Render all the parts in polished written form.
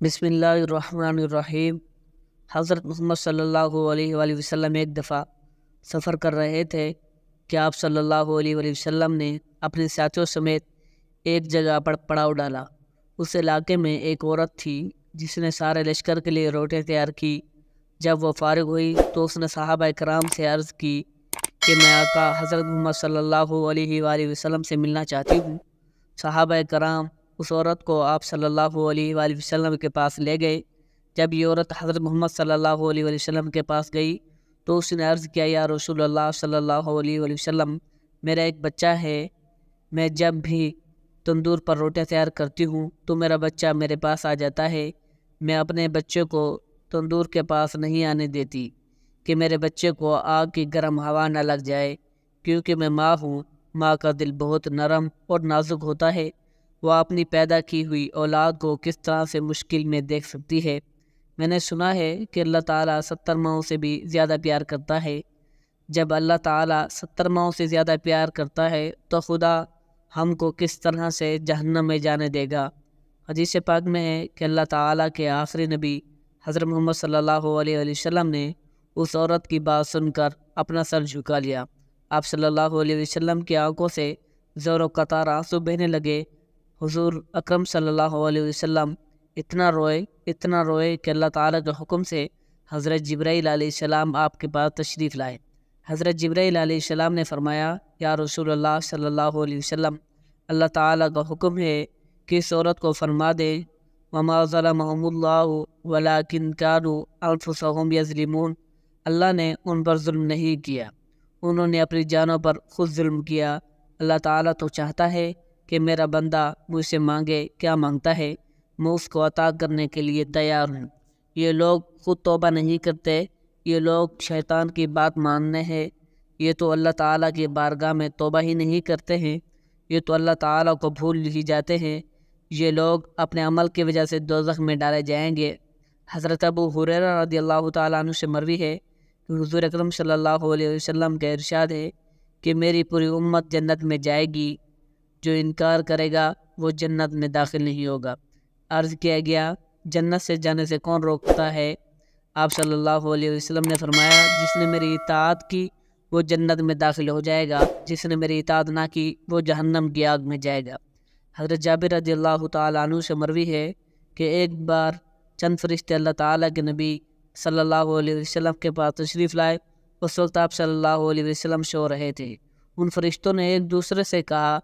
بسم اللہ الرحمن الرحیم۔ حضرت محمد صلی اللہ علیہ وآلہ وسلم ایک دفعہ سفر کر رہے تھے کہ آپ صلی اللہ علیہ وآلہ وسلم نے اپنے ساتھیوں سمیت ایک جگہ پر پڑاؤ ڈالا۔ اس علاقے میں ایک عورت تھی جس نے سارے لشکر کے لیے روٹیاں تیار کی۔ جب وہ فارغ ہوئی تو اس نے صحابہ کرام سے عرض کی کہ میں آقا حضرت محمد صلی اللہ علیہ وآلہ وسلم سے ملنا چاہتی ہوں۔ صحابہ کرام اس عورت کو آپ صلی اللہ علیہ وآلہ وسلم کے پاس لے گئے۔ جب یہ عورت حضرت محمد صلی اللہ علیہ وآلہ وسلم کے پاس گئی تو اس نے عرض کیا، یا رسول اللہ صلی اللہ علیہ وآلہ وسلم، میرا ایک بچہ ہے، میں جب بھی تندور پر روٹیاں تیار کرتی ہوں تو میرا بچہ میرے پاس آ جاتا ہے۔ میں اپنے بچے کو تندور کے پاس نہیں آنے دیتی کہ میرے بچے کو آگ کی گرم ہوا نہ لگ جائے، کیونکہ میں ماں ہوں۔ ماں کا دل بہت نرم اور نازک ہوتا ہے، وہ اپنی پیدا کی ہوئی اولاد کو کس طرح سے مشکل میں دیکھ سکتی ہے۔ میں نے سنا ہے کہ اللہ تعالیٰ 70 ماؤں سے بھی زیادہ پیار کرتا ہے۔ جب اللہ تعالیٰ 70 ماؤں سے زیادہ پیار کرتا ہے تو خدا ہم کو کس طرح سے جہنم میں جانے دے گا۔ حدیث پاک میں ہے کہ اللہ تعالیٰ کے آخری نبی حضرت محمد صلی اللہ علیہ وآلہ وسلم نے اس عورت کی بات سن کر اپنا سر جھکا لیا۔ آپ صلی اللہ علیہ وسلم کی آنکھوں سے زور و قطار آنسو بہنے لگے۔ حضور اکرم صلی اللہ علیہ وسلم اتنا روئے کہ اللہ تعالیٰ کے حکم سے حضرت جبرائیل علیہ السلام آپ کے پاس تشریف لائے۔ حضرت جبرائیل علیہ السلام نے فرمایا، یا رسول اللہ صلی اللہ علیہ وسلم، اللہ تعالیٰ کا حکم ہے کہ اس عورت کو فرما دے، وما ظلمہم اللہ ولکن کانوا انفسہم یظلمون، اللہ نے ان پر ظلم نہیں کیا، انہوں نے اپنی جانوں پر خود ظلم کیا۔ اللہ تعالیٰ تو چاہتا ہے کہ میرا بندہ مجھ سے مانگے، کیا مانگتا ہے میں اس کو عطا کرنے کے لیے تیار ہوں۔ یہ لوگ خود توبہ نہیں کرتے، یہ لوگ شیطان کی بات ماننے ہیں، یہ تو اللہ تعالیٰ کی بارگاہ میں توبہ ہی نہیں کرتے ہیں، یہ تو اللہ تعالیٰ کو بھول ہی جاتے ہیں، یہ لوگ اپنے عمل کی وجہ سے دوزخ میں ڈالے جائیں گے۔ حضرت ابو ہریرہ رضی اللہ تعالیٰ عنہ سے مروی ہے کہ حضور اکرم صلی اللہ علیہ وسلم کا ارشاد ہے کہ میری پوری امت جنت میں جائے گی، جو انکار کرے گا وہ جنت میں داخل نہیں ہوگا۔ عرض کیا گیا، جنت سے جانے سے کون روکتا ہے؟ آپ صلی اللہ علیہ وسلم نے فرمایا، جس نے میری اطاعت کی وہ جنت میں داخل ہو جائے گا، جس نے میری اطاعت نہ کی وہ جہنم کی آگ میں جائے گا۔ حضرت جابر رضی اللہ تعالیٰ عنہ سے مروی ہے کہ ایک بار چند فرشتے اللہ تعالیٰ کے نبی صلی اللہ علیہ وسلم کے پاس تشریف لائے۔ اس وقت آپ صلی اللہ علیہ وسلم سو رہے تھے۔ ان فرشتوں نے ایک دوسرے سے کہا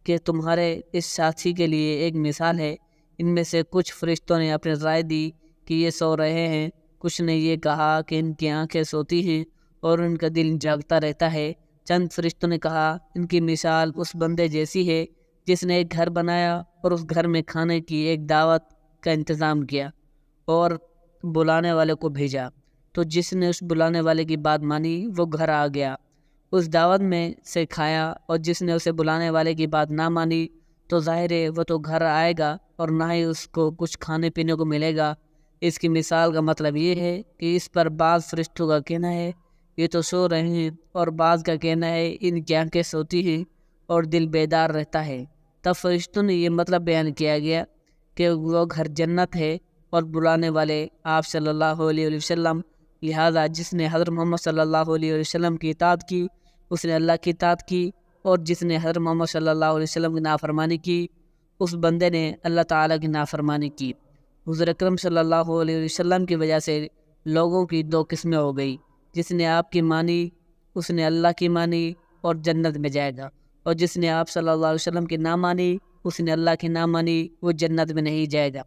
کہ تمہارے اس ساتھی کے لیے ایک مثال ہے۔ ان میں سے کچھ فرشتوں نے اپنی رائے دی کہ یہ سو رہے ہیں، کچھ نے یہ کہا کہ ان کی آنکھیں سوتی ہیں اور ان کا دل جاگتا رہتا ہے۔ چند فرشتوں نے کہا، ان کی مثال اس بندے جیسی ہے جس نے ایک گھر بنایا اور اس گھر میں کھانے کی ایک دعوت کا انتظام کیا اور بلانے والے کو بھیجا، تو جس نے اس بلانے والے کی بات مانی وہ گھر آ گیا، اس دعوت میں سے کھایا، اور جس نے اسے بلانے والے کی بات نہ مانی تو ظاہر ہے وہ تو گھر آئے گا اور نہ ہی اس کو کچھ کھانے پینے کو ملے گا۔ اس کی مثال کا مطلب یہ ہے کہ اس پر بعض فرشتوں کا کہنا ہے یہ تو سو رہے ہیں، اور بعض کا کہنا ہے ان کی آنکھیں سوتی ہیں اور دل بیدار رہتا ہے۔ تب فرشتوں نے یہ مطلب بیان کیا گیا کہ وہ گھر جنت ہے اور بلانے والے آپ صلی اللہ علیہ وسلم، لہذا جس نے حضرت محمد صلی اللہ علیہ وسلم کی اطاعت کی اس نے اللہ کی اطاعت کی، اور جس نے حضرت محمد صلی اللہ علیہ وسلم کی نافرمانی کی اس بندے نے اللہ تعالیٰ کی نافرمانی کی۔ حضور اکرم صلی اللہ علیہ وسلم کی وجہ سے لوگوں کی دو قسمیں ہو گئی، جس نے آپ کی مانی اس نے اللہ کی مانی اور جنت میں جائے گا، اور جس نے آپ صلی اللہ علیہ وسلم کی نہ مانی اس نے اللہ کی نہ مانی، وہ جنت میں نہیں جائے گا۔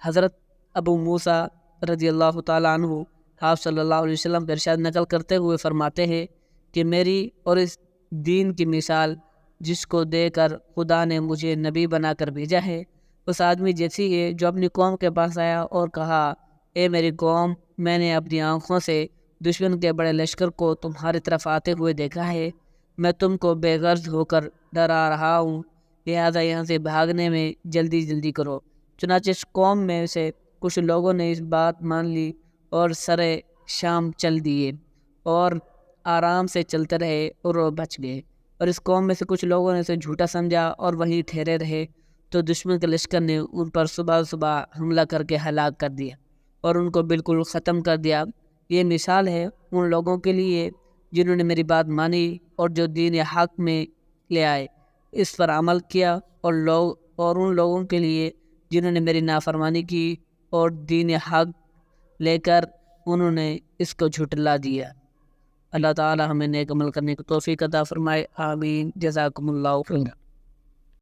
حضرت ابو موسیٰ رضی اللہ تعالیٰ عنہ آپ صلی اللہ علیہ وسلم کا ارشاد نقل کرتے ہوئے فرماتے ہیں کہ میری اور اس دین کی مثال جس کو دے کر خدا نے مجھے نبی بنا کر بھیجا ہے اس آدمی جیسی ہے جو اپنی قوم کے پاس آیا اور کہا، اے میری قوم، میں نے اپنی آنکھوں سے دشمن کے بڑے لشکر کو تمہاری طرف آتے ہوئے دیکھا ہے، میں تم کو بے غرض ہو کر ڈرا رہا ہوں، لہذا یہاں سے بھاگنے میں جلدی کرو۔ چنانچہ اس قوم میں سے کچھ لوگوں نے اس بات مان لی اور سرے شام چل دیے اور آرام سے چلتے رہے اور وہ بچ گئے، اور اس قوم میں سے کچھ لوگوں نے اسے جھوٹا سمجھا اور وہیں ٹھہرے رہے۔ تو دشمن کے لشکر نے ان پر صبح صبح حملہ کر کے ہلاک کر دیا اور ان کو بالکل ختم کر دیا۔ یہ مثال ہے ان لوگوں کے لیے جنہوں نے میری بات مانی اور جو دین حق میں لے آئے، اس پر عمل کیا، اور ان لوگوں کے لیے جنہوں نے میری نافرمانی کی اور دین حق لے کر انہوں نے اس کو جھٹلا دیا۔ اللہ تعالی ہمیں نیک عمل کرنے کی توفیق عطا فرمائے، آمین، جزاکم اللہ خیرا۔